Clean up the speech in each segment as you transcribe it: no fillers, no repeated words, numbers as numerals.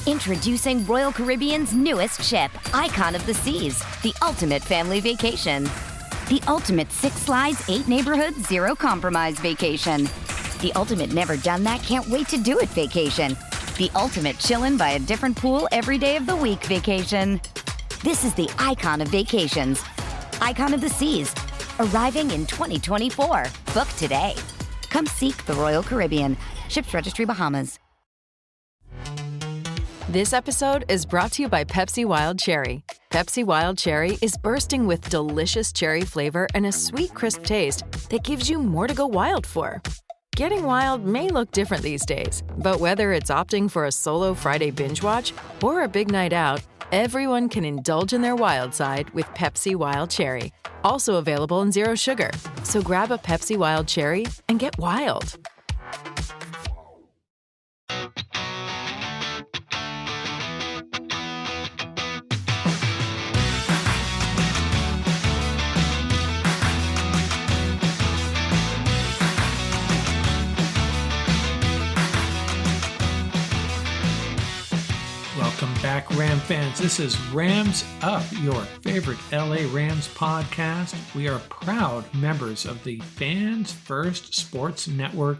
Introducing Royal Caribbean's newest ship, Icon of the Seas, the ultimate family vacation. The ultimate 6 slides, 8 neighborhoods, 0 compromise vacation. The ultimate never done that, can't wait to do it vacation. The ultimate chillin' by a different pool every day of the week vacation. This is the Icon of Vacations. Icon of the Seas, arriving in 2024. Book today. Come seek the Royal Caribbean. Ships Registry, Bahamas. This episode is brought to you by Pepsi Wild Cherry. Pepsi Wild Cherry is bursting with delicious cherry flavor and a sweet, crisp taste that gives you more to go wild for. Getting wild may look different these days, but whether it's opting for a solo Friday binge watch or a big night out, everyone can indulge in their wild side with Pepsi Wild Cherry. Also available in Zero Sugar. So grab a Pepsi Wild Cherry and get wild. Welcome back, Ram fans. This is Rams Up, your favorite LA Rams podcast. We are proud members of the Fans First Sports Network.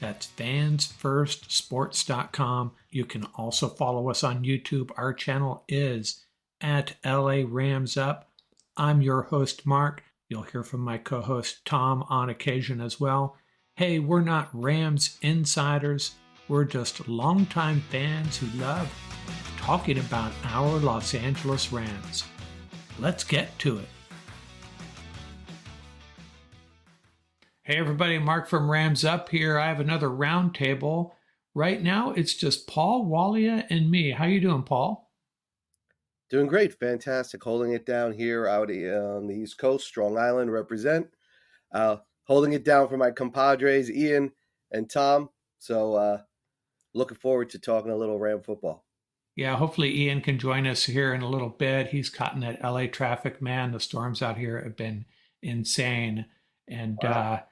That's fansfirstsports.com. You can also follow us on YouTube. Our channel is at LA Rams Up. I'm your host, Mark. You'll hear from my co-host, Tom, on occasion as well. Hey, we're not Rams insiders. We're just longtime fans who love talking about our Los Angeles Rams. Let's get to it. Hey everybody, Mark from Rams Up here. I have another roundtable. Right now, it's just Paul, Walia, and me. How you doing, Paul? Doing great. Fantastic. Holding it down here out on the East Coast. Strong Island represent. Holding it down for my compadres, Ian and Tom. So looking forward to talking a little Ram football. Yeah, hopefully Ian can join us here in a little bit. He's caught in that LA traffic, man. The storms out here have been insane. And Wow.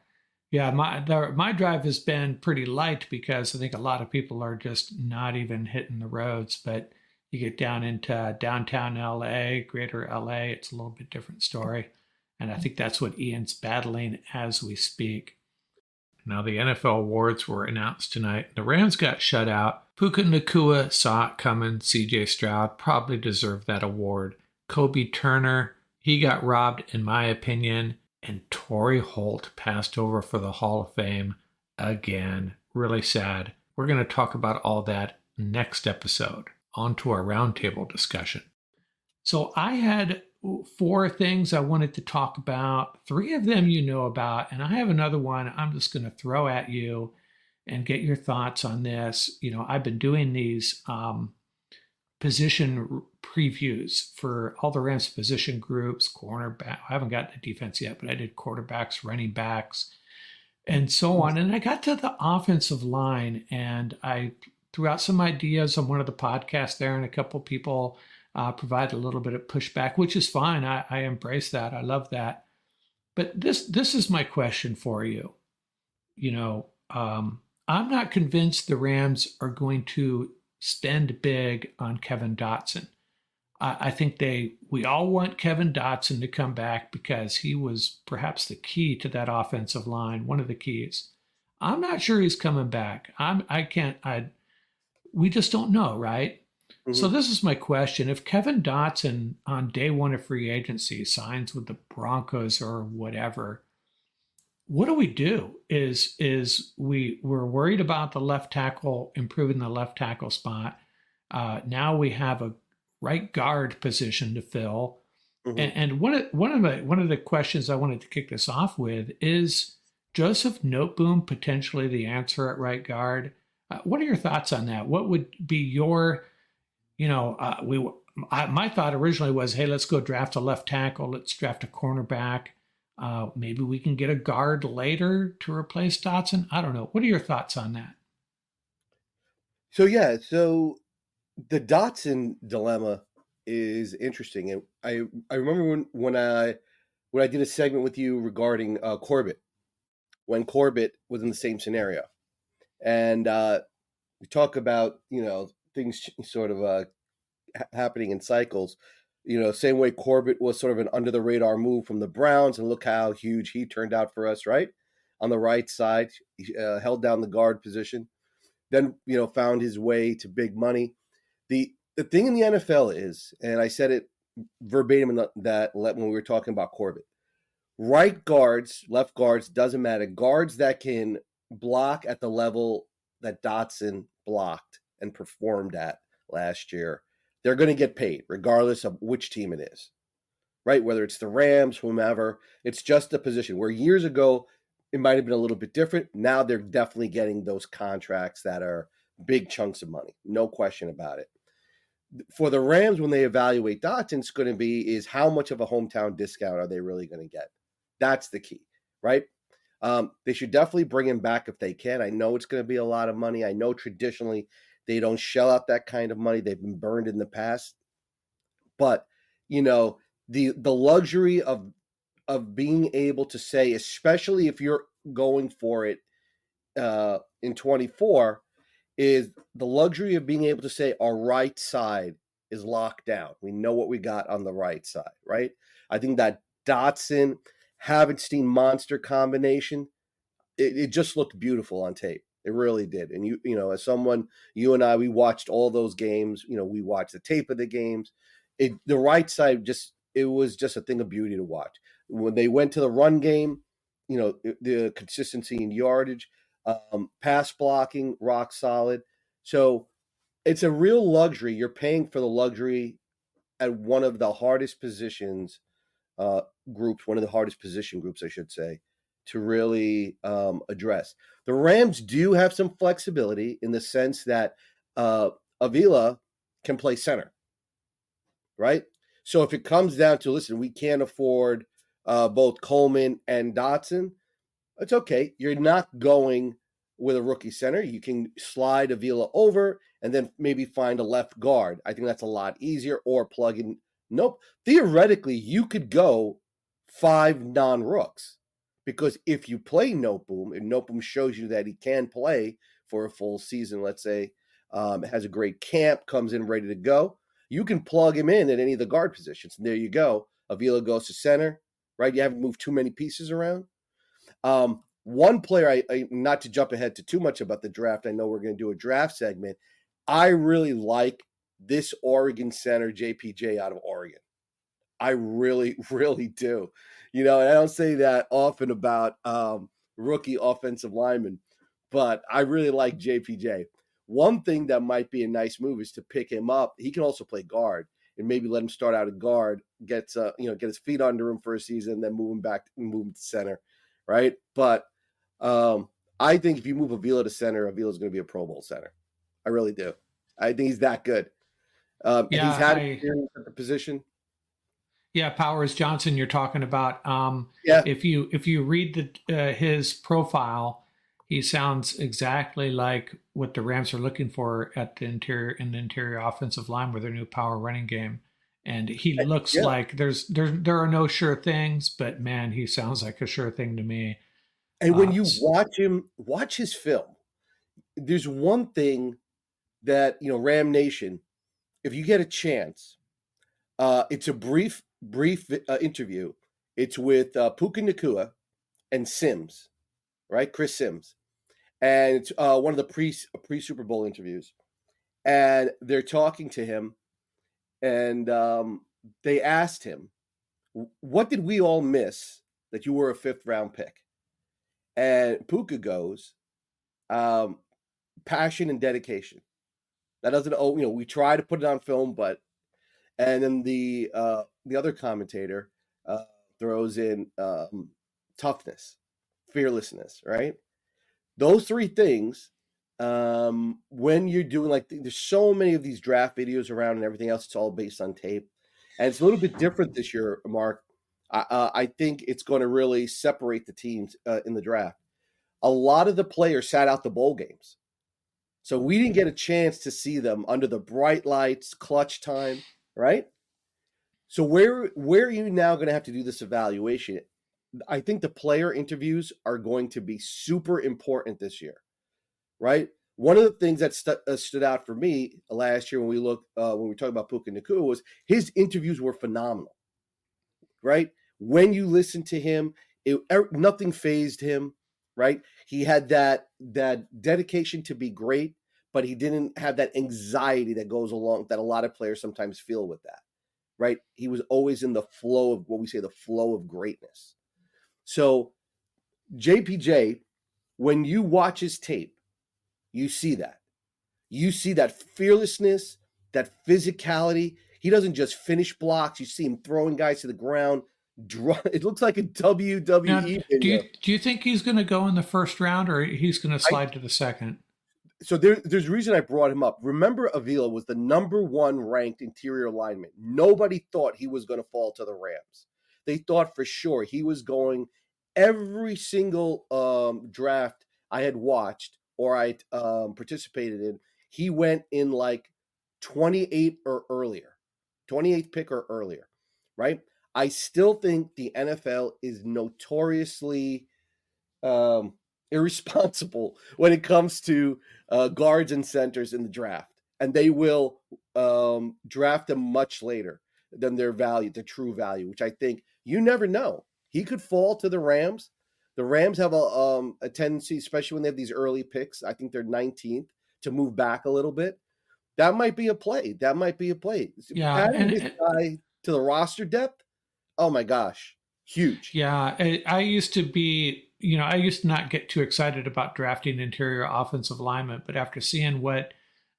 my drive has been pretty light because I think a lot of people are just not even hitting the roads. But you get down into downtown LA, greater LA, it's a little bit different story. And I think that's what Ian's battling as we speak. Now, the NFL awards were announced tonight. The Rams got shut out. Puka Nacua saw it coming. C.J. Stroud probably deserved that award. Kobe Turner, he got robbed, in my opinion. And Torrey Holt passed over for the Hall of Fame again. Really sad. We're going to talk about all that next episode. On to our roundtable discussion. So I had 4 things I wanted to talk about. 3 of them you know about, and I have another one I'm just going to throw at you and get your thoughts on this. You know, I've been doing these position previews for all the Rams position groups, cornerback. I haven't gotten to defense yet, but I did quarterbacks, running backs, and so on. And I got to the offensive line, and I threw out some ideas on one of the podcasts there, and a couple people provide a little bit of pushback, which is fine. I embrace that. I love that. But this is my question for you. You know, I'm not convinced the Rams are going to spend big on Kevin Dotson. I think we all want Kevin Dotson to come back because he was perhaps the key to that offensive line, one of the keys. I'm not sure he's coming back. We just don't know, right? So this is my question. If Kevin Dotson on day one of free agency signs with the Broncos or whatever, what do we do? We're worried about the left tackle, improving the left tackle spot. Now we have a right guard position to fill. And one of the questions I wanted to kick this off with is Joseph Noteboom potentially the answer at right guard? What are your thoughts on that? What would be your my thought originally was, hey, let's go draft a left tackle. Let's draft a cornerback. Maybe we can get a guard later to replace Dotson. I don't know. What are your thoughts on that? So the Dotson dilemma is interesting. And I remember when I did a segment with you regarding Corbett, when Corbett was in the same scenario. And we talk about, things sort of happening in cycles. Same way Corbett was sort of an under the radar move from the Browns, and look how huge he turned out for us, right? On the right side, he held down the guard position, then found his way to big money. The thing in the NFL is, and I said it verbatim in that when we were talking about Corbett, right guards, left guards, doesn't matter. Guards that can block at the level that Dotson blocked and performed at last year, they're going to get paid regardless of which team it is, right? Whether it's the Rams, whomever, it's just a position where years ago it might have been a little bit different. Now they're definitely getting those contracts that are big chunks of money. No question about it. For the Rams, when they evaluate Dotson, it's going to be is how much of a hometown discount are they really going to get? That's the key, right? They should definitely bring him back if they can. I know it's going to be a lot of money. I know traditionally they don't shell out that kind of money. They've been burned in the past. But, the luxury of being able to say, especially if you're going for it in 24, is the luxury of being able to say our right side is locked down. We know what we got on the right side, right? I think that Dotson, Havenstein monster combination, it just looked beautiful on tape. It really did. And as someone, you and I, we watched all those games. We watched the tape of the games. The right side it was just a thing of beauty to watch. When they went to the run game, the consistency in yardage, pass blocking, rock solid. So it's a real luxury. You're paying for the luxury at one of the hardest positions groups, one of the hardest position groups, I should say, to really address. The Rams do have some flexibility in the sense that Avila can play center, right? So if it comes down to, listen, we can't afford both Coleman and Dotson, it's okay. You're not going with a rookie center. You can slide Avila over and then maybe find a left guard. I think that's a lot easier, or plug in. Nope. Theoretically, you could go 5 non-rooks, because if you play Noteboom and Noteboom shows you that he can play for a full season, let's say, has a great camp, comes in ready to go, you can plug him in at any of the guard positions. And there you go. Avila goes to center, right? You haven't moved too many pieces around. One player, I not to jump ahead to too much about the draft, I know we're going to do a draft segment. I really like this Oregon center, JPJ, out of Oregon. I really, really do. And I don't say that often about rookie offensive linemen, but I really like JPJ. One thing that might be a nice move is to pick him up. He can also play guard, and maybe let him start out at guard, get his feet under him for a season, then move him to center, right? But I think if you move Avila to center, Avila's going to be a Pro Bowl center. I really do. I think he's that good. He's had experience at the position. Yeah, Powers Johnson, you're talking about. Yeah. If you read his profile, he sounds exactly like what the Rams are looking for at the interior offensive line with their new power running game. And he looks like there are no sure things, but man, he sounds like a sure thing to me. And when you watch his film, there's one thing that, Ram Nation, if you get a chance, it's a brief interview. It's with Puka Nacua and Sims, right? Chris Sims. And it's one of the pre-Super Bowl interviews. And they're talking to him, and they asked him, what did we all miss that you were a 5th round pick? And Puka goes, passion and dedication. That doesn't, we try to put it on film, and then the other commentator throws in toughness, fearlessness, right? Those 3 things, when you're doing there's so many of these draft videos around and everything else, it's all based on tape. And it's a little bit different this year, Mark. I think it's going to really separate the teams in the draft. A lot of the players sat out the bowl games. So we didn't get a chance to see them under the bright lights, clutch time, right? So where are you now going to have to do this evaluation? I think the player interviews are going to be super important this year, right? one of the things that stood out for me last year when we talked about Puka Nacua was his interviews were phenomenal, right? When you listen to him, nothing fazed him, right? He had that dedication to be great, but he didn't have that anxiety that goes along that a lot of players sometimes feel with that, right? He was always in the flow of what we say, the flow of greatness. So JPJ, when you watch his tape, you see that. You see that fearlessness, that physicality. He doesn't just finish blocks. You see him throwing guys to the ground. It looks like a WWE Now, video. do you think he's going to go in the first round, or he's going to slide to the second? So there's a reason I brought him up. Remember, Avila was the number 1 ranked interior lineman. Nobody thought he was going to fall to the Rams. They thought for sure he was going. Every single draft I had watched or I participated in, he went in like 28 or earlier, 28th pick or earlier, right? I still think the NFL is notoriously irresponsible when it comes to guards and centers in the draft, and they will draft them much later than their true value, which I think you never know. He could fall to the Rams. The Rams have a tendency, especially when they have these early picks, I think they're 19th, to move back a little bit. That might be a play. Yeah, adding this guy to the roster depth, oh my gosh, huge. Yeah, I used to not get too excited about drafting interior offensive linemen, but after seeing what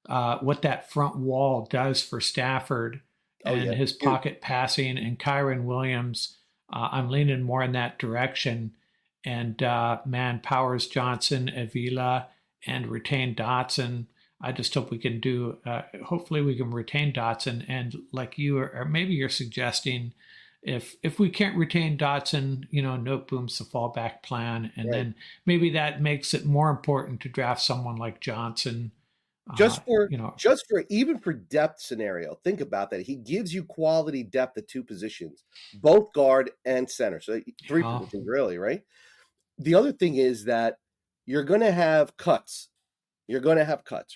that front wall does for Stafford and his pocket passing and Kyron Williams, I'm leaning more in that direction. And Powers, Johnson, Avila, and retain Dotson. I just hope we can hopefully we can retain Dotson. And like you, or maybe you're suggesting, if we can't retain Dotson, Noteboom's the fallback plan. And then maybe that makes it more important to draft someone like Johnson. Just for depth scenario, think about that. He gives you quality depth at 2 positions, both guard and center. So 3 positions really, right? The other thing is that you're going to have cuts.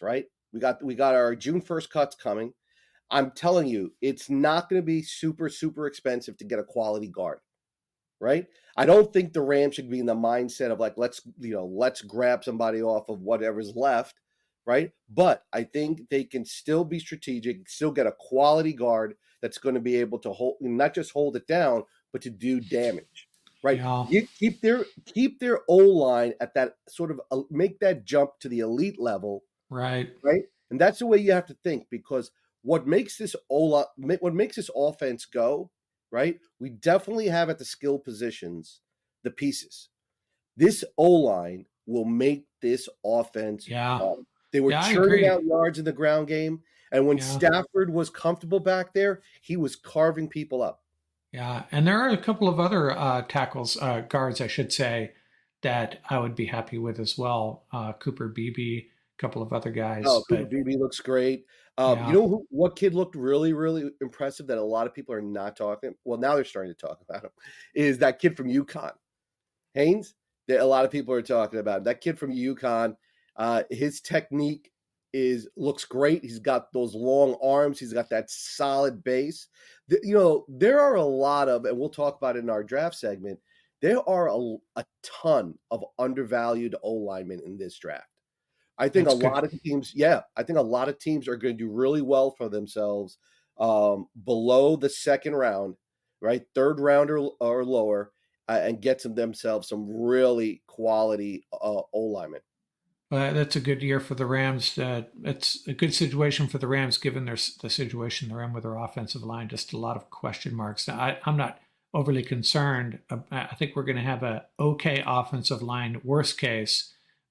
Right? We got our June 1st cuts coming. I'm telling you, it's not going to be super, super expensive to get a quality guard, right? I don't think the Rams should be in the mindset of like, let's grab somebody off of whatever's left, right? But I think they can still be strategic, still get a quality guard that's going to be able to not just hold it down, but to do damage, right? Yeah. You keep their O-line at that sort of make that jump to the elite level, right? And that's the way you have to think, because what makes this offense go, right? We definitely have at the skill positions the pieces. This O-line will make this offense. Yeah. They were churning out yards in the ground game, and when Stafford was comfortable back there, he was carving people up. Yeah, and there are a couple of other guards, I should say, that I would be happy with as well. Cooper Beebe, a couple of other guys. Cooper Beebe looks great. What kid looked really, really impressive that a lot of people are not talking? Well, now they're starting to talk about him. Is that kid from UConn, Haynes? That a lot of people are talking about that kid from UConn. His technique looks great. He's got those long arms. He's got that solid base. There are a lot of, and we'll talk about it in our draft segment, there are a ton of undervalued O-linemen in this draft. I think a lot of teams are going to do really well for themselves below the second round, right? Third round or lower, and get themselves some really quality O-linemen. That's a good year for the Rams. It's a good situation for the Rams, given the situation they're in with their offensive line. Just a lot of question marks. Now, I'm not overly concerned. I think we're going to have a okay offensive line, worst case.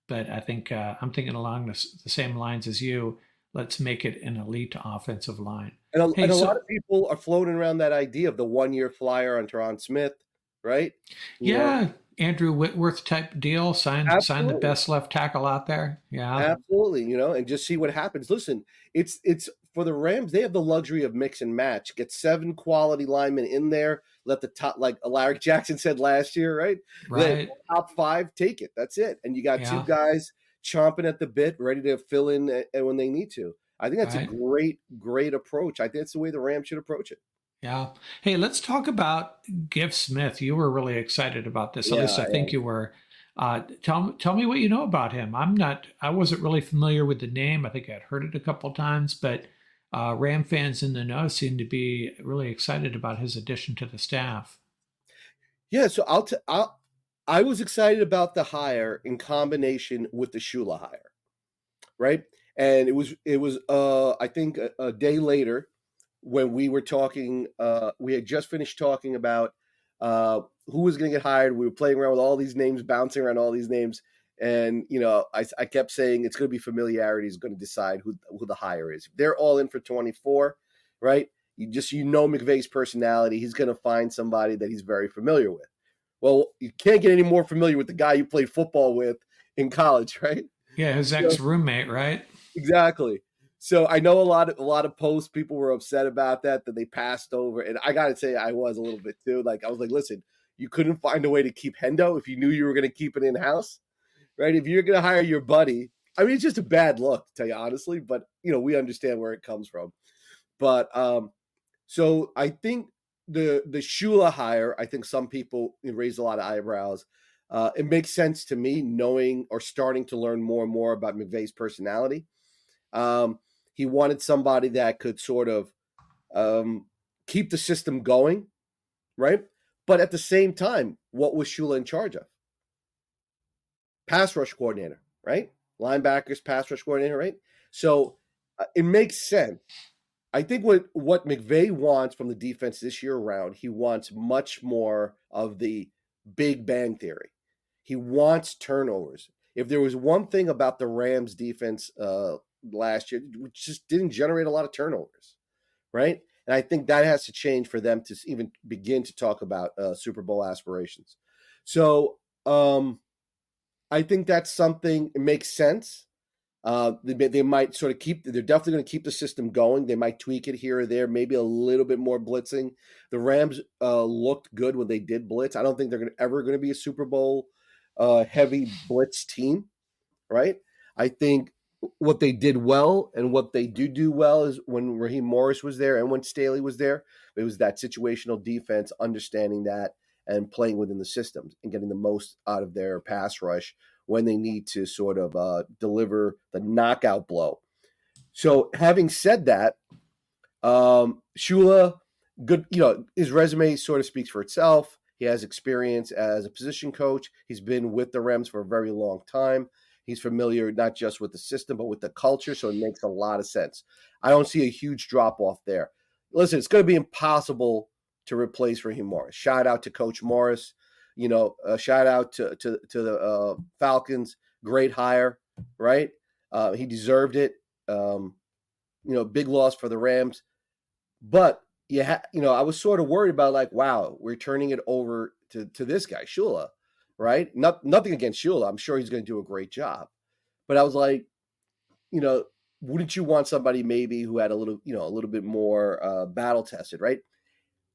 But I think I'm thinking along the same lines as you. Let's make it an elite offensive line. And a lot of people are floating around that idea of the 1-year flyer on Teron Smith, right? Andrew Whitworth type deal. Sign the best left tackle out there. Yeah, absolutely. And just see what happens. Listen, it's for the Rams. They have the luxury of mix and match. Get 7 quality linemen in there. Let the top, like Larry Jackson said last year, right? Right. Top 5, take it. That's it. And you got 2 guys chomping at the bit, ready to fill in when they need to. I think that's a great approach. I think that's the way the Rams should approach it. Yeah. Hey, let's talk about Giff Smith. You were really excited about this. At least I think you were. Tell me what you know about him. I wasn't really familiar with the name. I think I'd heard it a couple of times, but Ram fans in the know seem to be really excited about his addition to the staff. Yeah, so I was excited about the hire in combination with the Shula hire, right? And it was I think a day later when we were talking, we had just finished talking about who was going to get hired. We were playing around with all these names, bouncing around all these names, and I kept saying it's going to be familiarity is going to decide who the hire is. They're all in for 24, right? McVay's personality. He's going to find somebody that he's very familiar with. Well, you can't get any more familiar with the guy you played football with in college, right? Yeah, his ex-roommate, right? Exactly. So I know a lot of posts, people were upset about that they passed over. And I got to say, I was a little bit too. I was like, listen, you couldn't find a way to keep Hendo if you knew you were going to keep it in-house, right? If you're going to hire your buddy, I mean, it's just a bad look, to tell you honestly, but, we understand where it comes from. But so I think the Shula hire, I think some people raised a lot of eyebrows. It makes sense to me, knowing or starting to learn more and more about McVay's personality. He wanted somebody that could sort of keep the system going, right? But at the same time, what was Shula in charge of? Pass rush coordinator, right? Linebackers, pass rush coordinator, right? So it makes sense. I think what McVay wants from the defense this year around, he wants much more of the Big Bang Theory. He wants turnovers. If there was one thing about the Rams defense last year, which just didn't generate a lot of turnovers, right? And I think that has to change for them to even begin to talk about Super Bowl aspirations. So I think that's something, it makes sense. They might sort of they're definitely going to keep the system going. They might tweak it here or there, maybe a little bit more blitzing. The Rams looked good when they did blitz. I don't think they're ever going to be a Super Bowl heavy blitz team, right? I think what they did well and what they do well is when Raheem Morris was there and when Staley was there, it was that situational defense, understanding that and playing within the systems and getting the most out of their pass rush when they need to sort of deliver the knockout blow. So having said that, Shula, good, his resume sort of speaks for itself. He has experience as a position coach. He's been with the Rams for a very long time. He's familiar not just with the system, but with the culture, so it makes a lot of sense. I don't see a huge drop-off there. Listen, it's going to be impossible to replace Raheem Morris. Shout out to Coach Morris. Shout out to the Falcons. Great hire, right? He deserved it. Big loss for the Rams. But, I was sort of worried about wow, we're turning it over to this guy, Shula, right? Nothing against Shula. I'm sure he's going to do a great job. But I was like, wouldn't you want somebody maybe who had a little bit more battle tested, right?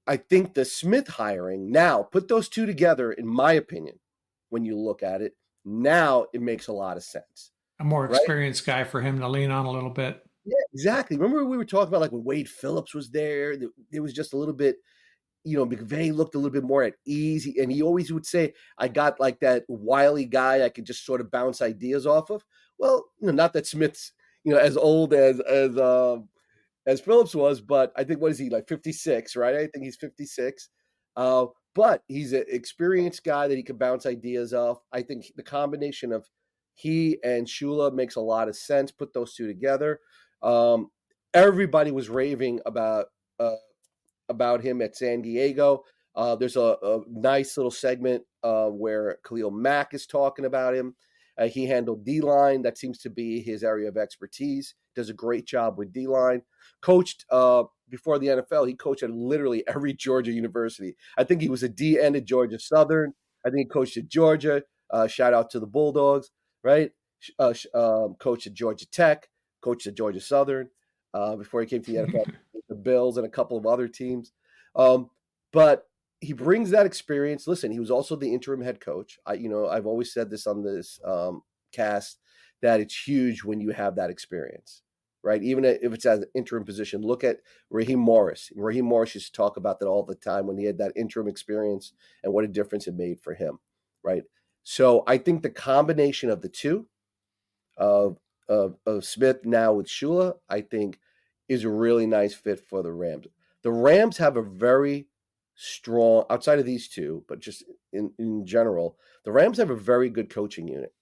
I think the Smith hiring now, put those two together, in my opinion, when you look at it, now it makes a lot of sense. A more experienced guy for him to lean on a little bit. Yeah, exactly. Remember we were talking about when Wade Phillips was there, it was just a little bit, McVay looked a little bit more at ease. And he always would say, I got that wily guy I could just sort of bounce ideas off of. Well, not that Smith's, as old as Phillips was, but I think, what is he, 56, right? I think he's 56. But he's an experienced guy that he can bounce ideas off. I think the combination of he and Shula makes a lot of sense. Put those two together. Everybody was raving about him at San Diego. There's a nice little segment where Khalil Mack is talking about him. He handled D-line. That seems to be his area of expertise. Does a great job with D-line. Coached before the NFL, he coached at literally every Georgia university. I think he was a D-end at Georgia Southern. I think he coached at Georgia. Shout out to the Bulldogs, right? Coached at Georgia Tech. Coached at Georgia Southern before he came to the NFL. The Bills and a couple of other teams. But he brings that experience. Listen, he was also the interim head coach. I've always said this on this cast that it's huge when you have that experience, right? Even if it's as an interim position. Look at Raheem Morris. Raheem Morris used to talk about that all the time when he had that interim experience and what a difference it made for him, right? So I think the combination of the two, of Smith now with Shula, I think is a really nice fit for the Rams. The Rams have a very strong, outside of these two, but just in general, the Rams have a very good coaching unit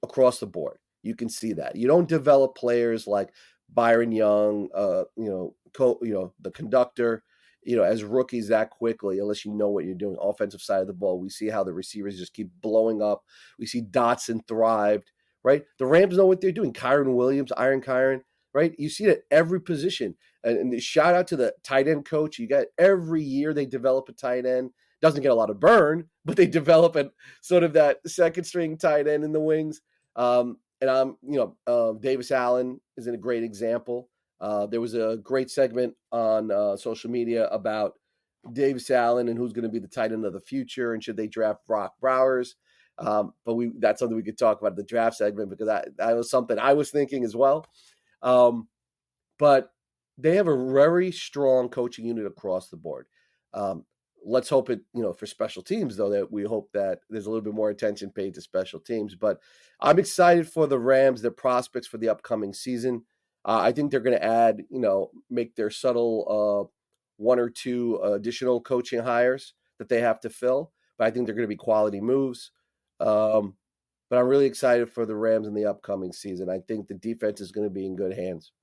across the board. You can see that. You don't develop players like Byron Young, the conductor, as rookies that quickly unless you know what you're doing. Offensive side of the ball, we see how the receivers just keep blowing up. We see Dotson thrived, right? The Rams know what they're doing. Kyron Williams, Iron Kyron, right? You see it at every position. And shout out to the tight end coach. You got every year they develop a tight end. Doesn't get a lot of burn, but they develop a sort of that second string tight end in the wings. Davis Allen is a great example. There was a great segment on social media about Davis Allen and who's going to be the tight end of the future and should they draft Brock Bowers. But that's something we could talk about in the draft segment because that was something I was thinking as well. But they have a very strong coaching unit across the board. Let's hope it, for special teams, though, that we hope that there's a little bit more attention paid to special teams. But I'm excited for the Rams, their prospects for the upcoming season. I think they're going to add, make their subtle one or two additional coaching hires that they have to fill. But I think they're going to be quality moves. But I'm really excited for the Rams in the upcoming season. I think the defense is going to be in good hands.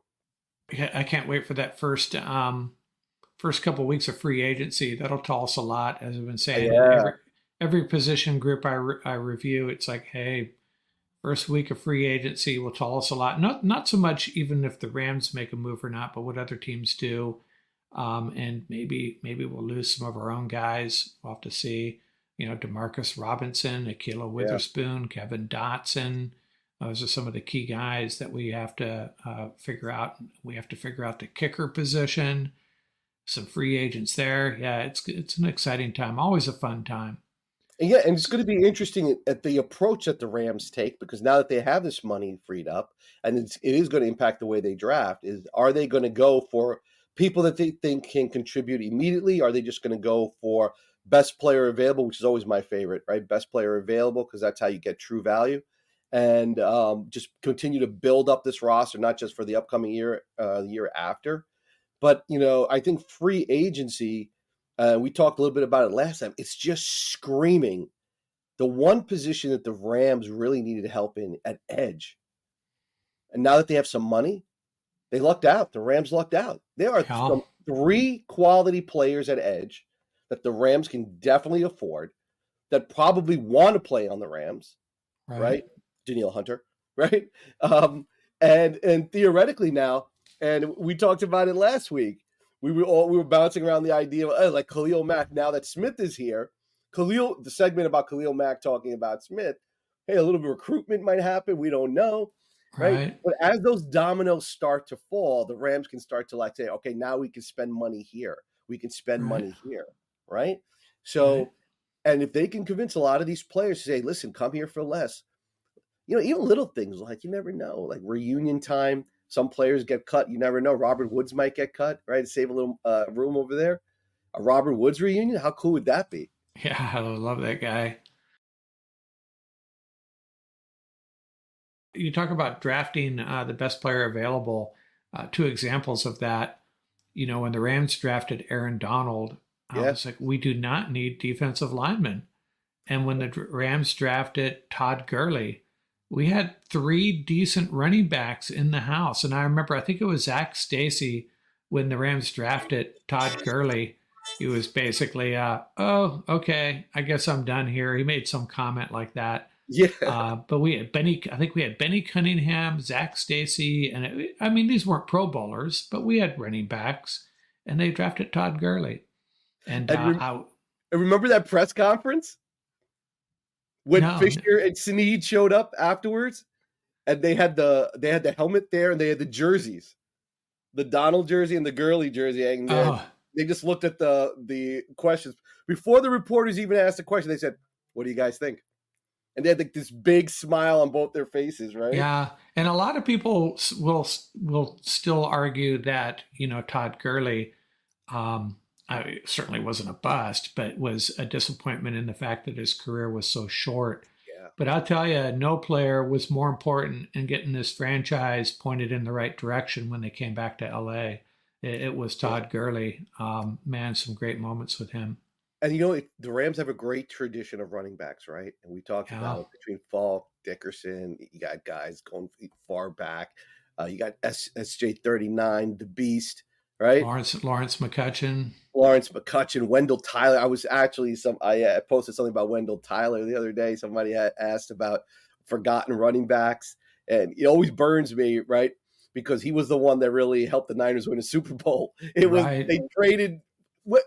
I can't wait for that first couple of weeks of free agency. That'll tell us a lot, as I've been saying. Yeah. Every position group I review, it's like, hey, first week of free agency will tell us a lot. Not so much even if the Rams make a move or not, but what other teams do. And maybe we'll lose some of our own guys. We'll have to see. DeMarcus Robinson, Akilah Witherspoon, Kevin Dotson. Those are some of the key guys that we have to figure out. We have to figure out the kicker position. Some free agents there. Yeah, it's an exciting time. Always a fun time. And yeah, and it's going to be interesting at the approach that the Rams take because now that they have this money freed up, and it is going to impact the way they draft. Are they going to go for people that they think can contribute immediately? Are they just going to go for best player available, which is always my favorite, right? Best player available because that's how you get true value, and just continue to build up this roster, not just for the upcoming year, the year after. But, I think free agency, we talked a little bit about it last time, it's just screaming. The one position that the Rams really needed help in at edge. And now that they have some money, they lucked out. The Rams lucked out. There are some 3 quality players at edge that the Rams can definitely afford that probably want to play on the Rams, right? Danielle Hunter, right? And theoretically now, and we talked about it last week. We were bouncing around the idea of like Khalil Mack. Now that Smith is here, the segment about Khalil Mack talking about Smith. Hey, a little bit of recruitment might happen. We don't know, right? But as those dominoes start to fall, the Rams can start to say, okay, now we can spend money here. We can spend money here, right? So, and if they can convince a lot of these players to say, listen, come here for less. Even little things like you never know, like reunion time. Some players get cut. You never know. Robert Woods might get cut, right? Save a little room over there. A Robert Woods reunion? How cool would that be? Yeah, I love that guy. You talk about drafting the best player available. 2 examples of that. When the Rams drafted Aaron Donald, I was like, we do not need defensive linemen. And when the Rams drafted Todd Gurley, we had 3 decent running backs in the house. And I remember, I think it was Zach Stacy when the Rams drafted Todd Gurley. He was basically, oh, okay, I guess I'm done here. He made some comment like that. Yeah. But we had Benny Cunningham, Zach Stacy, and these weren't Pro Bowlers, but we had running backs, and they drafted Todd Gurley. And remember that press conference? When Fisher and Snead showed up afterwards, and they had the helmet there, and they had the jerseys, the Donald jersey and the Gurley jersey hanging there. Oh. They just looked at the questions before the reporters even asked the question. They said, "What do you guys think?" And they had like this big smile on both their faces, right? Yeah, and a lot of people will still argue that Todd Gurley certainly wasn't a bust, but was a disappointment in the fact that his career was so short. Yeah. But I'll tell you, no player was more important in getting this franchise pointed in the right direction when they came back to LA. It was Todd Gurley. Man, some great moments with him. And the Rams have a great tradition of running backs, right? And we talked about between Falk, Dickerson, you got guys going far back. You got SJ39, the Beast, right? Lawrence McCutcheon, Wendell Tyler. I was actually I posted something about Wendell Tyler the other day. Somebody had asked about forgotten running backs, and it always burns me, right? Because he was the one that really helped the Niners win a Super Bowl. They traded.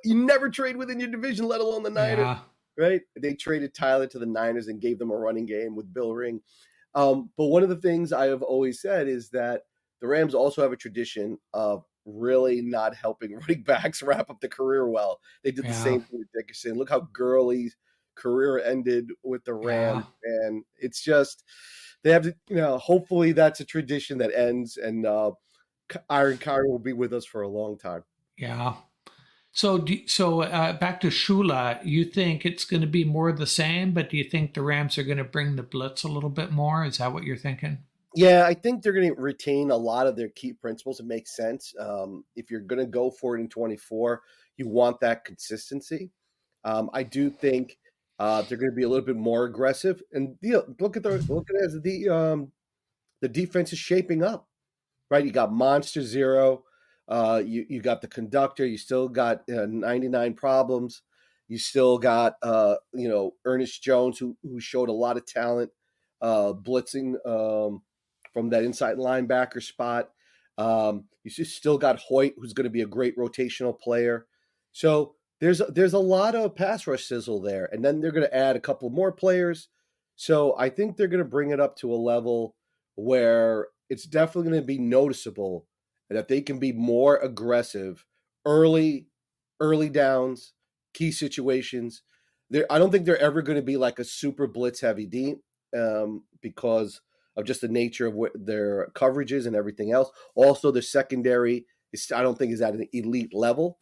You never trade within your division, let alone the Niners, right? They traded Tyler to the Niners and gave them a running game with Bill Ring. But one of the things I have always said is that the Rams also have a tradition of really not helping running backs wrap up the career well. They did the same thing with Dickerson. Look how Gurley's career ended with the Rams. And it's just, they have to, hopefully that's a tradition that ends, and Iron Kyrie will be with us for a long time. Yeah. So back to Shula, you think it's going to be more of the same, but do you think the Rams are going to bring the blitz a little bit more? Is that what you're thinking? Yeah, I think they're going to retain a lot of their key principles. It makes sense. If you're going to go for it in 24, you want that consistency. I do think they're going to be a little bit more aggressive. And look at as the defense is shaping up, right? You got Monster Zero. You got the conductor. You still got 99 problems. You still got Ernest Jones, who showed a lot of talent blitzing from that inside linebacker spot. You still got Hoyt, who's going to be a great rotational player. So there's a lot of pass rush sizzle there, and then they're going to add a couple more players. So I think they're going to bring it up to a level where it's definitely going to be noticeable that they can be more aggressive early downs, key situations. I don't think they're ever going to be like a super blitz heavy team because of just the nature of what their coverages and everything else. Also, the secondary I don't think is at an elite level.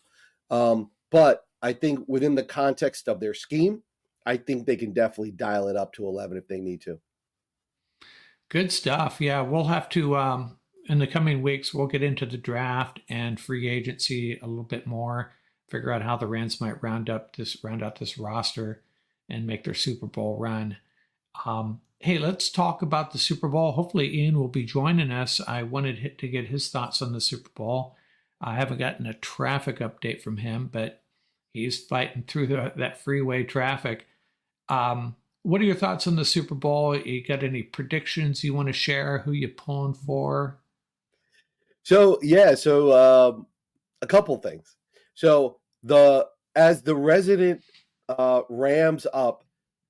But I think within the context of their scheme, I think they can definitely dial it up to 11 if they need to. Good stuff. Yeah, we'll have to in the coming weeks, we'll get into the draft and free agency a little bit more, figure out how the Rams might round out this roster and make their Super Bowl run. Hey, let's talk about the Super Bowl. Hopefully Ian will be joining us. I wanted to get his thoughts on the Super Bowl. I haven't gotten a traffic update from him, but he's fighting through that freeway traffic. What are your thoughts on the Super Bowl? You got any predictions you want to share? Who you pulling for? So a couple things. So as the resident Rams Up,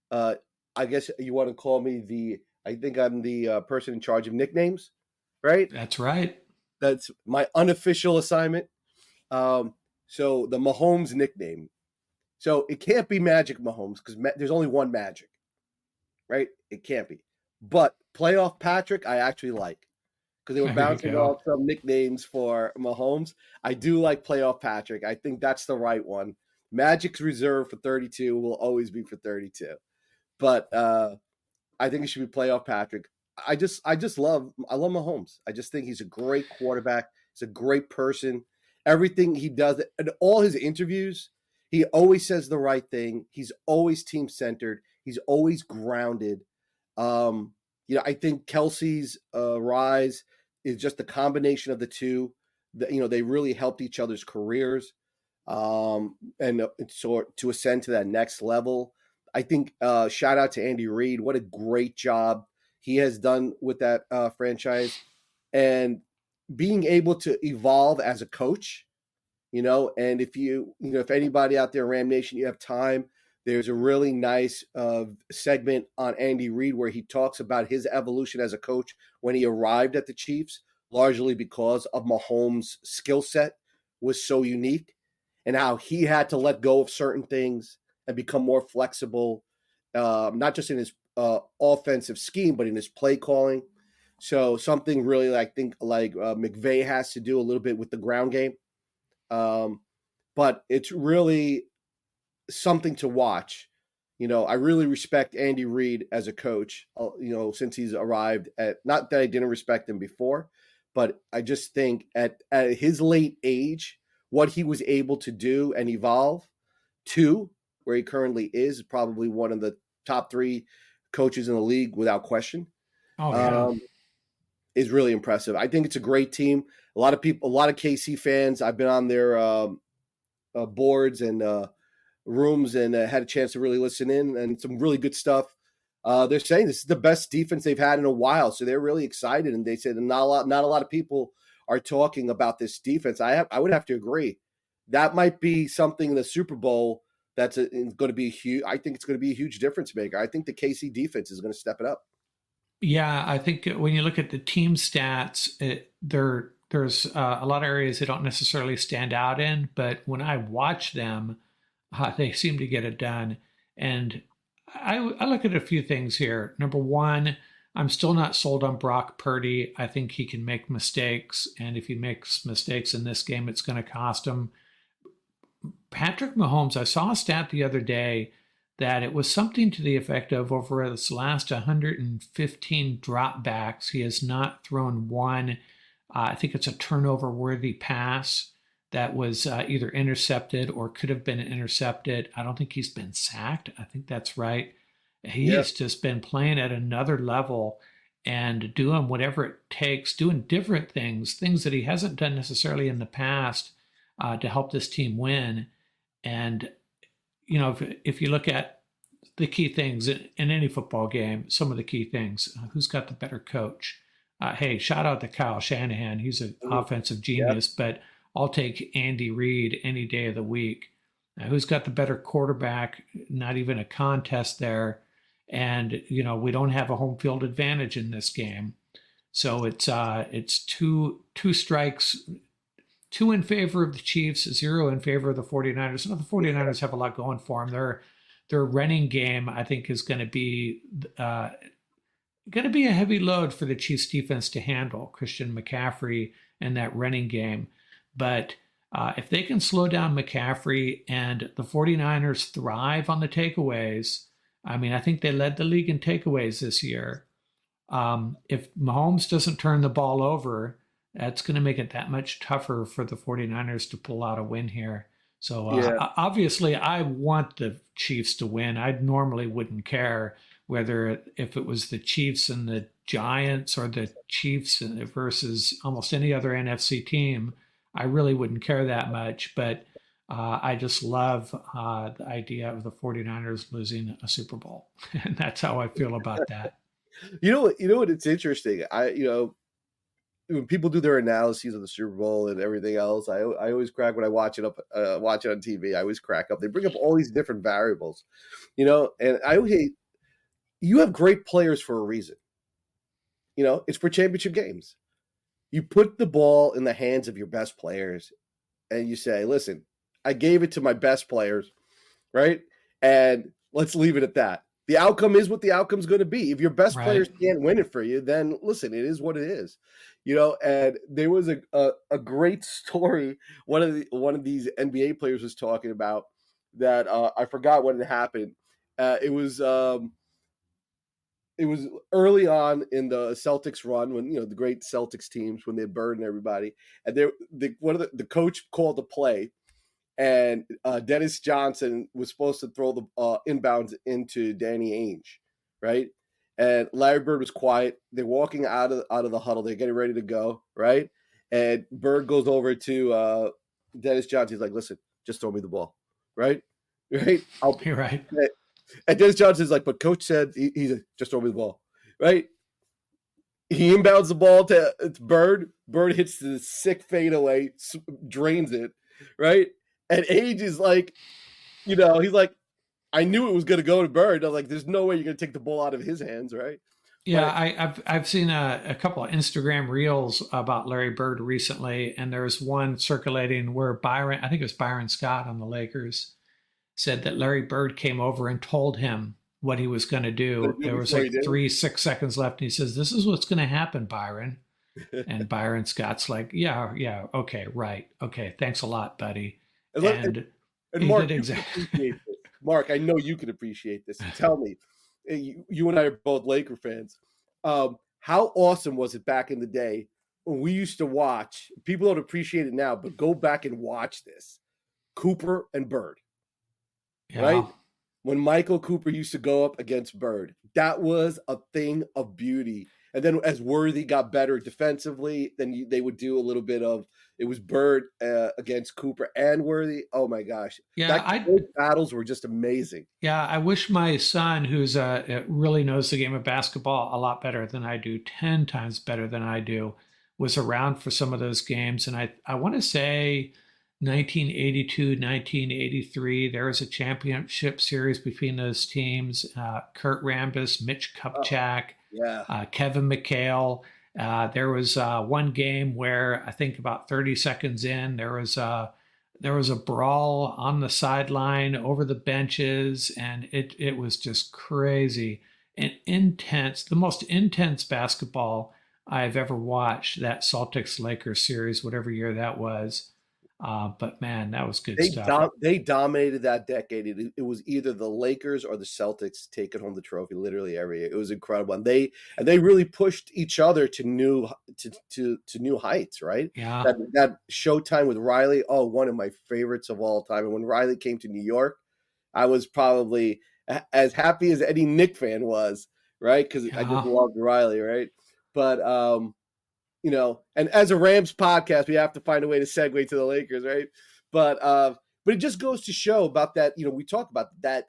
I guess you want to call me I think I'm the person in charge of nicknames, right? That's right. That's my unofficial assignment. So the Mahomes nickname. So it can't be Magic Mahomes because there's only one Magic, right? It can't be. But Playoff Patrick, I actually like. Because they were bouncing off some nicknames for Mahomes. I do like Playoff Patrick. I think that's the right one. Magic's reserved for 32 will always be for 32. But I think it should be Playoff Patrick. I love Mahomes. I just think he's a great quarterback. He's a great person. Everything he does, and all his interviews, he always says the right thing. He's always team-centered. He's always grounded. I think Kelsey's rise is just a combination of the two. They really helped each other's careers, and so to ascend to that next level. I think shout out to Andy Reid. What a great job he has done with that franchise, and being able to evolve as a coach. And if anybody out there, Ram Nation, you have time, there's a really nice segment on Andy Reid where he talks about his evolution as a coach when he arrived at the Chiefs, largely because of Mahomes' skill set was so unique, and how he had to let go of certain things and become more flexible, not just in his offensive scheme, but in his play calling. So something really, I think, like McVay has to do a little bit with the ground game. But it's really something to watch. I really respect Andy Reid as a coach, since he's arrived not that I didn't respect him before, but I just think at his late age, what he was able to do and evolve to where he currently is probably one of the top 3 coaches in the league without question. Oh, yeah. Is really impressive. I think it's a great team. A lot of KC fans, I've been on their boards and rooms and had a chance to really listen in, and some really good stuff. They're saying this is the best defense they've had in a while, so they're really excited. And they said not a lot of people are talking about this defense. I would have to agree. That might be something in the Super Bowl that's going to be huge. I think it's going to be a huge difference maker. I think the KC defense is going to step it up. Yeah, I think when you look at the team stats, there's a lot of areas they don't necessarily stand out in, but when I watch them, they seem to get it done. And I look at a few things here. Number one, I'm still not sold on Brock Purdy. I think he can make mistakes, and if he makes mistakes in this game, it's going to cost him. Patrick Mahomes, I saw a stat the other day that it was something to the effect of over his last 115 dropbacks, he has not thrown one, I think it's a turnover-worthy pass that was either intercepted or could have been intercepted. I don't think he's been sacked. I think that's right. He has just been playing at another level and doing whatever it takes, doing different things that he hasn't done necessarily in the past to help this team win. And if you look at the key things in any football game, some of the key things, who's got the better coach? Hey, shout out to Kyle Shanahan. He's an offensive genius, but I'll take Andy Reid any day of the week. Who's got the better quarterback? Not even a contest there. And, we don't have a home field advantage in this game. So it's two strikes, 2 in favor of the Chiefs, 0 in favor of the 49ers. The 49ers have a lot going for them. Their running game, I think, is going to be a heavy load for the Chiefs defense to handle, Christian McCaffrey and that running game. But if they can slow down McCaffrey and the 49ers thrive on the takeaways, I think they led the league in takeaways this year. If Mahomes doesn't turn the ball over, that's going to make it that much tougher for the 49ers to pull out a win here. So obviously I want the Chiefs to win. I normally wouldn't care if it was the Chiefs and the Giants or the Chiefs versus almost any other NFC team. I really wouldn't care that much, but I just love the idea of the 49ers losing a Super Bowl. And that's how I feel about that. You know what? It's interesting. When people do their analyses of the Super Bowl and everything else, I always crack when I watch it on TV. I always crack up. They bring up all these different variables, and you have great players for a reason. It's for championship games. You put the ball in the hands of your best players and you say, listen, I gave it to my best players, right? And let's leave it at that. The outcome is what the outcome's going to be. If your best players can't win it for you, then listen, it is what it is. And there was a great story. One of these NBA players was talking about that. I forgot when it happened. It was early on in the Celtics run when the great Celtics teams, when they had Bird and everybody, and the coach called a play. And Dennis Johnson was supposed to throw the inbounds into Danny Ainge, right? And Larry Bird was quiet. They're walking out of the huddle. They're getting ready to go, right? And Bird goes over to Dennis Johnson. He's like, "Listen, just throw me the ball, right? Right? You're right." And Dennis Johnson's like, "But coach said he's like, just throw me the ball, right?" He inbounds the ball to Bird. Bird hits the sick fadeaway, drains it, right? And Ainge is like, he's like, I knew it was going to go to Bird. I was like, there's no way you're going to take the ball out of his hands, right? Yeah, I've seen a couple of Instagram reels about Larry Bird recently, and there's one circulating where I think it was Byron Scott on the Lakers, said that Larry Bird came over and told him what he was going to do. There was like 6 seconds left. And he says, "This is what's going to happen, Byron." And Byron Scott's like, yeah, okay, right. Okay, thanks a lot, buddy. And Mark, Mark, I know you can appreciate this. Tell me, you and I are both Laker fans. How awesome was it back in the day when we used to watch? People don't appreciate it now, but go back and watch this. Cooper and Bird, right? When Michael Cooper used to go up against Bird, that was a thing of beauty. And then as Worthy got better defensively, then they would do a little bit of, it was Bird against Cooper and Worthy. Oh my gosh. Yeah, those battles were just amazing. Yeah, I wish my son, who's really knows the game of basketball a lot better than I do, 10 times better than I do, was around for some of those games. And I want to say 1982, 1983, there was a championship series between those teams. Kurt Rambis, Mitch Kupchak, Kevin McHale. There was one game where I think about 30 seconds in, there was a brawl on the sideline over the benches, and it was just crazy and intense, the most intense basketball I've ever watched, that Celtics-Lakers series, whatever year that was. But man, that was good stuff. They dominated that decade. It was either the Lakers or the Celtics taking home the trophy literally every year. It was incredible, and they really pushed each other to new heights. Right? Yeah. That Showtime with Riley. Oh, one of my favorites of all time. And when Riley came to New York, I was probably as happy as any Knick fan was. Right? Because I just loved Riley. Right? But and as a Rams podcast, we have to find a way to segue to the Lakers, right? But it just goes to show about that. We talk about that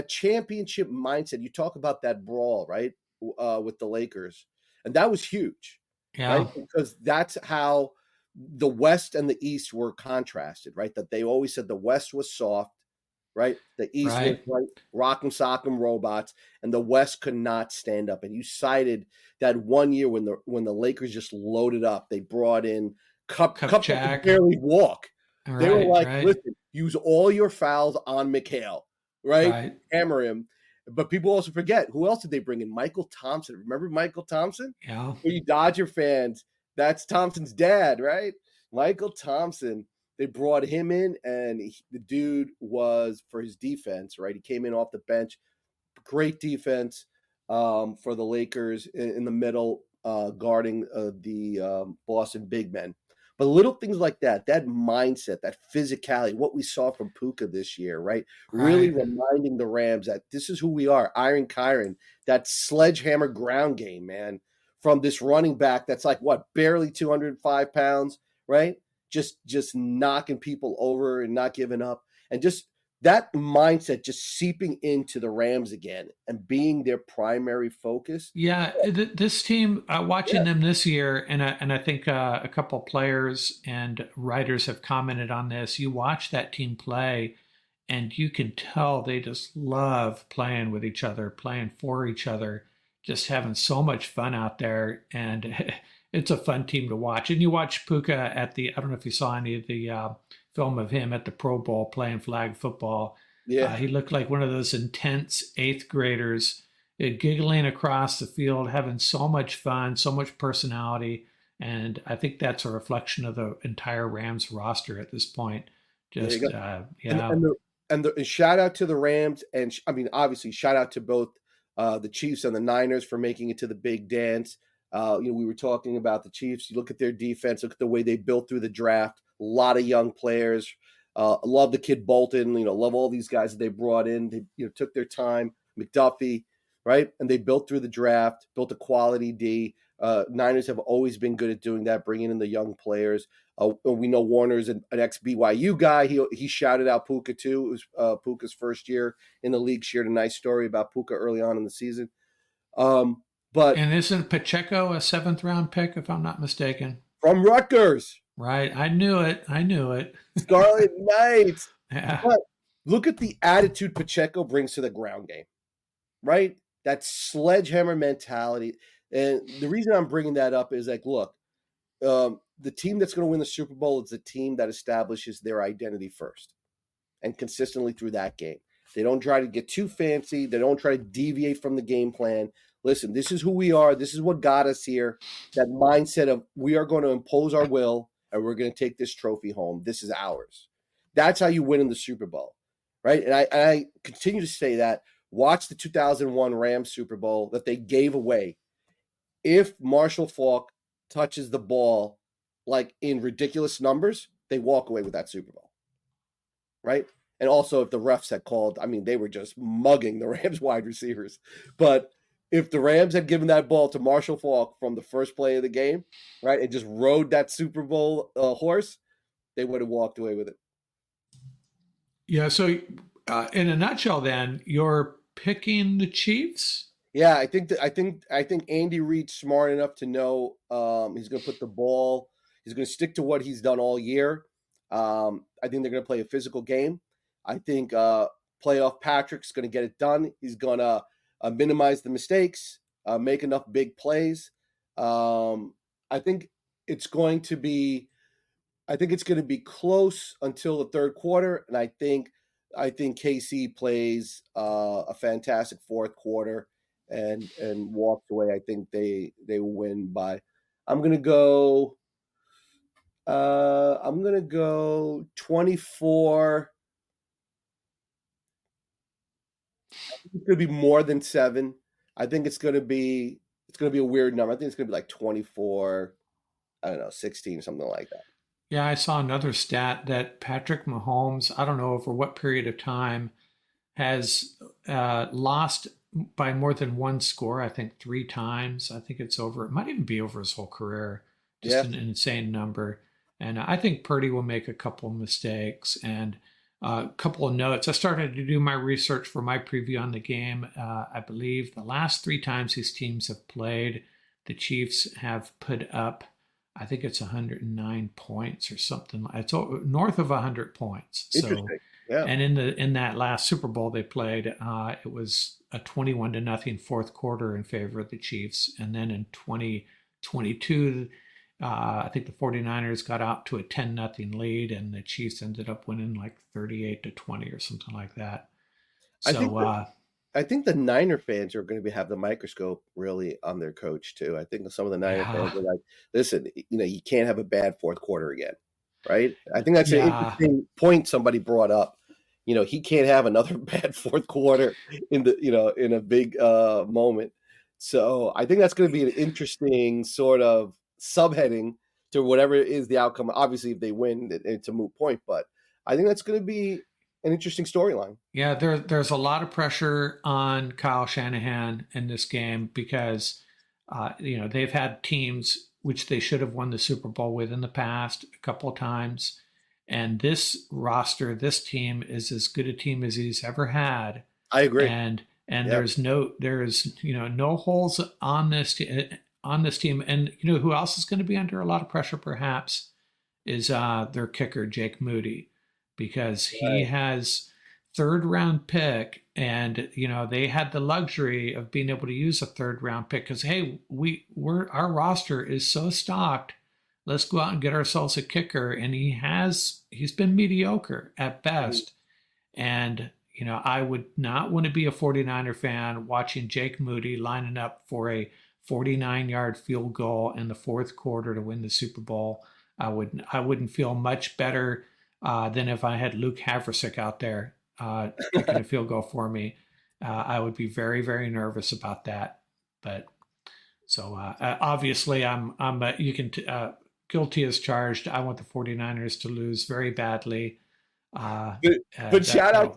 championship mindset. You talk about that brawl, right, with the Lakers, and that was huge, right? Because that's how the West and the East were contrasted, right? That they always said the West was soft, right? The East was like rock'em sock'em robots, and the West could not stand up. And you cited that one year when the Lakers just loaded up. They brought in Kupchak could barely walk. They were like, listen, use all your fouls on McHale, right? Hammer him. But people also forget, who else did they bring in? Michael Thompson. Remember Michael Thompson? Yeah. For you Dodger fans, that's Thompson's dad, right? Michael Thompson. They brought him in, and the dude was, for his defense, right? He came in off the bench. Great defense for the Lakers in the middle, guarding the Boston big men. But little things like that mindset, that physicality, what we saw from Puka this year, right? Really reminding the Rams that this is who we are, Iron Kyron, that sledgehammer ground game, man, from this running back that's like, barely 205 pounds, right? Just knocking people over and not giving up, and just that mindset just seeping into the Rams again and being their primary focus. Yeah, this team, watching them this year, and I think a couple players and writers have commented on this. You watch that team play, and you can tell they just love playing with each other, playing for each other, just having so much fun out there, and it's a fun team to watch. And you watch Puka at I don't know if you saw any of the film of him at the Pro Bowl playing flag football. Yeah. He looked like one of those intense 8th graders, giggling across the field, having so much fun, so much personality. And I think that's a reflection of the entire Rams roster at this point. Just, And shout out to the Rams. And obviously shout out to both the Chiefs and the Niners for making it to the big dance. We were talking about the Chiefs. You look at their defense, look at the way they built through the draft. A lot of young players. Love the kid Bolton. Love all these guys that they brought in. They took their time. McDuffie, right? And they built through the draft, built a quality D. Niners have always been good at doing that, bringing in the young players. We know Warner's an ex-BYU guy. He shouted out Puka too. It was Puka's first year in the league. Shared a nice story about Puka early on in the season. And isn't Pacheco a 7th round pick, if I'm not mistaken? From Rutgers. Right. I knew it. Scarlet Knights. Yeah. But look at the attitude Pacheco brings to the ground game, right? That sledgehammer mentality. And the reason I'm bringing that up is look, the team that's going to win the Super Bowl is the team that establishes their identity first and consistently through that game. They don't try to get too fancy. They don't try to deviate from the game plan. Listen, this is who we are. This is what got us here. That mindset of we are going to impose our will and we're going to take this trophy home. This is ours. That's how you win in the Super Bowl, right? And I continue to say that. Watch the 2001 Rams Super Bowl that they gave away. If Marshall Faulk touches the ball like in ridiculous numbers, they walk away with that Super Bowl, right? And also if the refs had called, I mean, they were just mugging the Rams wide receivers. But if the Rams had given that ball to Marshall Faulk from the first play of the game, right, and just rode that Super Bowl horse, they would have walked away with it. Yeah, so in a nutshell then, you're picking the Chiefs? Yeah, I think Andy Reid's smart enough to know he's going to put the ball. He's going to stick to what he's done all year. I think they're going to play a physical game. I think playoff Patrick's going to get it done. He's going to minimize the mistakes, make enough big plays. I think it's going to be close until the third quarter, and I think KC plays a fantastic fourth quarter and walks away. I think they win by. I'm gonna go 24. It's gonna be more than 7. I think it's gonna be a weird number. I think it's gonna be like 24. I don't know, 16, something like that. Yeah, I saw another stat that Patrick Mahomes, I don't know over what period of time, has lost by more than one score, I think 3 times. I think it might even be over his whole career. Just an insane number. And I think Purdy will make a couple of mistakes. And a couple of notes. I started to do my research for my preview on the game. I believe the last 3 times these teams have played, the Chiefs have put up, I think it's 109 points or something. It's north of 100 points. Interesting. Yeah. And in that last Super Bowl they played, it was a 21-0 fourth quarter in favor of the Chiefs. And then in 2022, I think the 49ers got out to a 10-0 lead, and the Chiefs ended up winning like 38-20 or something like that. So I think the Niner fans are going to have the microscope really on their coach too. I think some of the Niner fans are like, listen, you can't have a bad fourth quarter again, right? I think that's an interesting point somebody brought up. He can't have another bad fourth quarter in a big moment. So I think that's going to be an interesting sort of subheading to whatever is the outcome. Obviously, if they win, it's a moot point, but I think that's going to be an interesting storyline. Yeah, there's a lot of pressure on Kyle Shanahan in this game because, they've had teams which they should have won the Super Bowl with in the past a couple of times. And this roster, this team is as good a team as he's ever had. I agree. And there's no holes on this team. And who else is going to be under a lot of pressure perhaps is their kicker, Jake Moody, because he has 3rd round pick, and they had the luxury of being able to use a 3rd round pick because hey, our roster is so stocked. Let's go out and get ourselves a kicker, and he's been mediocre at best. And I would not want to be a 49er fan watching Jake Moody lining up for a 49-yard field goal in the fourth quarter to win the Super Bowl. I wouldn't feel much better than if I had Luke Haversick out there kicking a field goal for me. I would be very, very nervous about that. But so obviously, guilty as charged. I want the 49ers to lose very badly. But shout out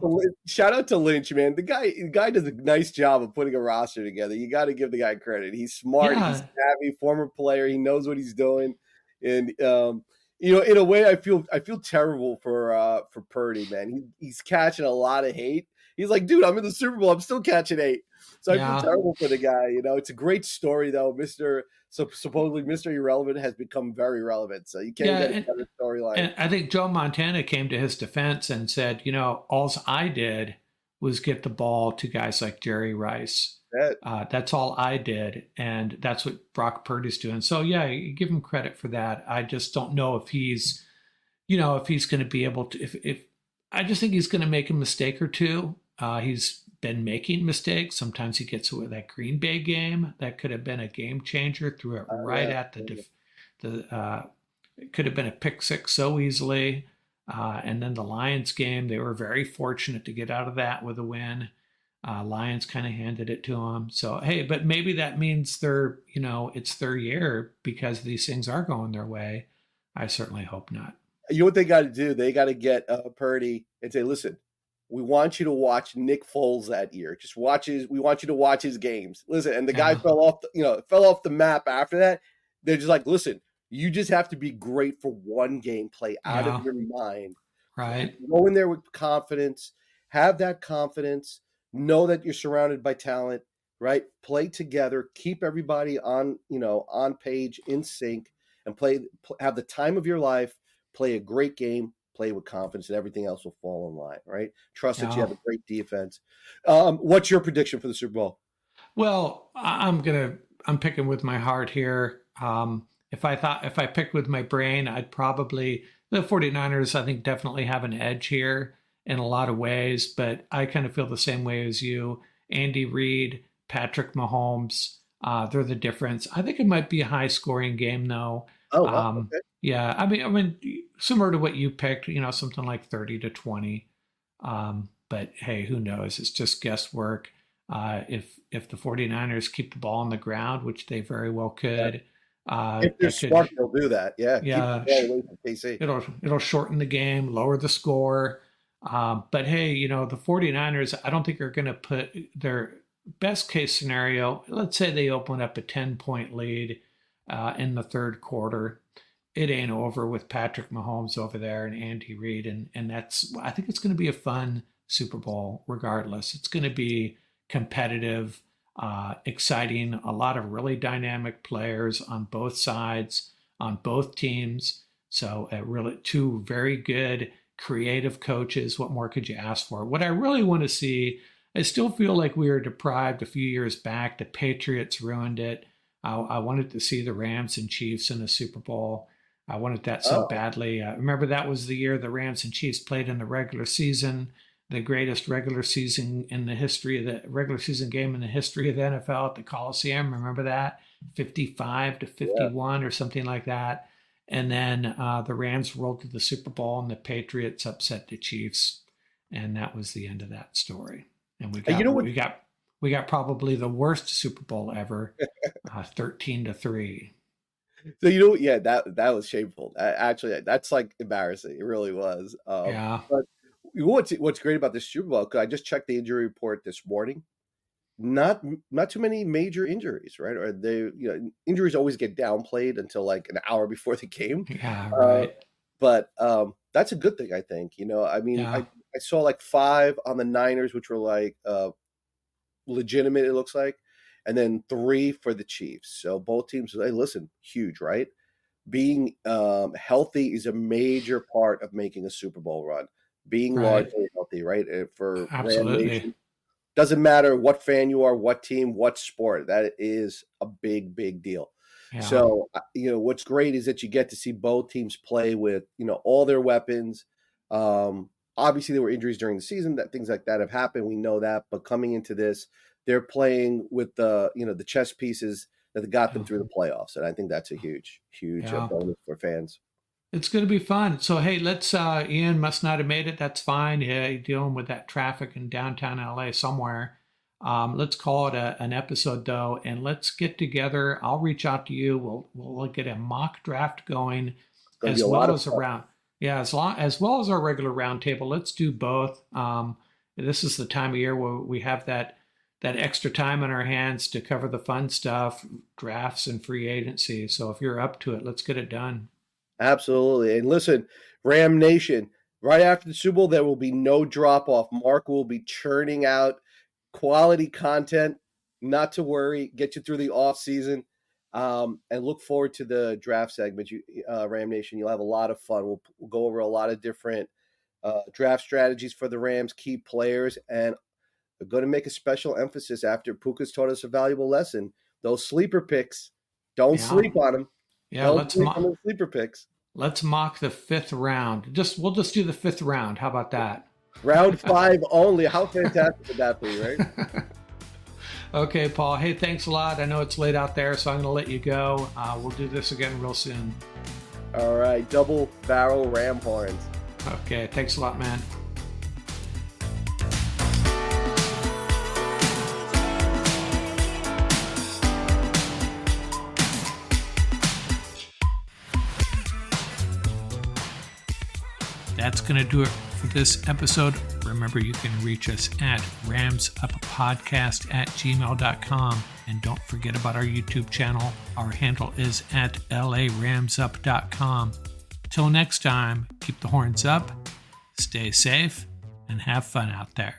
to Lynch, man. The guy does a nice job of putting a roster together. You got to give the guy credit. He's smart. Yeah. He's savvy, former player. He knows what he's doing. And in a way, I feel terrible for Purdy, man. He's catching a lot of hate. He's like, dude, I'm in the Super Bowl. I'm still catching hate. So I feel terrible for the guy. It's a great story though. Supposedly Mr. Irrelevant has become very relevant. So you can't get another storyline. And I think Joe Montana came to his defense and said, all I did was get the ball to guys like Jerry Rice. That's all I did. And that's what Brock Purdy's doing. So yeah, you give him credit for that. I just don't know if he's going to be able to, I just think he's going to make a mistake or two. He's been making mistakes. Sometimes he gets with that Green Bay game that could have been a game changer. Threw it right at it could have been a pick six so easily. And then the Lions game, they were very fortunate to get out of that with a win. Lions kind of handed it to them. So, hey, but maybe that means it's their year because these things are going their way. I certainly hope not. You know what they got to do? They got to get Purdy and say, listen, we want you to watch Nick Foles that year. We want you to watch his games. Listen, and the guy fell off the map after that. They're just like, listen, you just have to be great for one game, play out of your mind. Right. Go in there with confidence, have that confidence, know that you're surrounded by talent, right? Play together, keep everybody on page, in sync, and have the time of your life, play a great game, play with confidence, and everything else will fall in line, right? Trust that you have a great defense. What's your prediction for the Super Bowl? Well, I'm picking with my heart here. If I picked with my brain, I'd probably, the 49ers, I think, definitely have an edge here in a lot of ways, but I kind of feel the same way as you. Andy Reid, Patrick Mahomes, they're the difference. I think it might be a high scoring game though. Oh, wow. Okay. Yeah. I mean, similar to what you picked, something like 30-20. But hey, who knows? It's just guesswork. If the 49ers keep the ball on the ground, which they very well could, if they're smart, they'll do that. Yeah. Yeah. It'll shorten the game, lower the score. But hey, the 49ers, I don't think are going to put their best case scenario. Let's say they open up a 10-point lead in the third quarter. It ain't over with Patrick Mahomes over there and Andy Reid. And I think it's going to be a fun Super Bowl regardless. It's going to be competitive, exciting, a lot of really dynamic players on both sides, on both teams. So really two very good creative coaches. What more could you ask for? What I really want to see, I still feel like we were deprived a few years back. The Patriots ruined it. I wanted to see the Rams and Chiefs in a Super Bowl. I wanted that so badly. Remember that was the year the Rams and Chiefs played in the regular season, the greatest regular season game in the history of the NFL at the Coliseum. Remember that? 55-51 or something like that. And then the Rams rolled to the Super Bowl and the Patriots upset the Chiefs. And that was the end of that story. And we got probably the worst Super Bowl ever, 13-3. So that was shameful. Actually, that's like embarrassing. It really was. Yeah. But what's great about this Super Bowl? Because I just checked the injury report this morning. Not too many major injuries, right? Or injuries always get downplayed until like an hour before the game. Yeah, right. But that's a good thing, I think. I saw like 5 on the Niners, which were like legitimate, it looks like, and then 3 for the Chiefs. So both teams, hey, listen, huge, right? Being healthy is a major part of making a Super Bowl run. Being largely healthy, right? For absolutely. Ram Nation, doesn't matter what fan you are, what team, what sport. That is a big, big deal. Yeah. So, what's great is that you get to see both teams play with, all their weapons. Obviously, there were injuries during the season, that things like that have happened. We know that. But coming into this, they're playing with the chess pieces that got them through the playoffs. And I think that's a huge, huge bonus for fans. It's going to be fun. So, hey, let's, Ian must not have made it. That's fine. Yeah, you're dealing with that traffic in downtown LA somewhere. Let's call it an episode, though, and let's get together. I'll reach out to you. We'll get a mock draft going as well as as well as our regular roundtable. Let's do both. This is the time of year where we have that extra time on our hands to cover the fun stuff, drafts and free agency. So if you're up to it, let's get it done. Absolutely. And listen, Ram Nation, right after the Super Bowl, there will be no drop-off. Mark will be churning out quality content. Not to worry. Get you through the off-season. And look forward to the draft segment. Ram Nation, you'll have a lot of fun. We'll go over a lot of different draft strategies for the Rams, key players, and we're going to make a special emphasis after Puka's taught us a valuable lesson. Those sleeper picks, don't sleep on them. Yeah, let's on the sleeper picks. Let's mock the 5th round. We'll just do the 5th round. How about that? Round 5 only. How fantastic would that be, right? Okay, Paul. Hey, thanks a lot. I know it's late out there, so I'm going to let you go. We'll do this again real soon. All right. Double barrel ram horns. Okay. Thanks a lot, man. That's going to do it for this episode. Remember, you can reach us at ramsuppodcast@gmail.com. And don't forget about our YouTube channel. Our handle is at laramsup.com. Till next time, keep the horns up, stay safe, and have fun out there.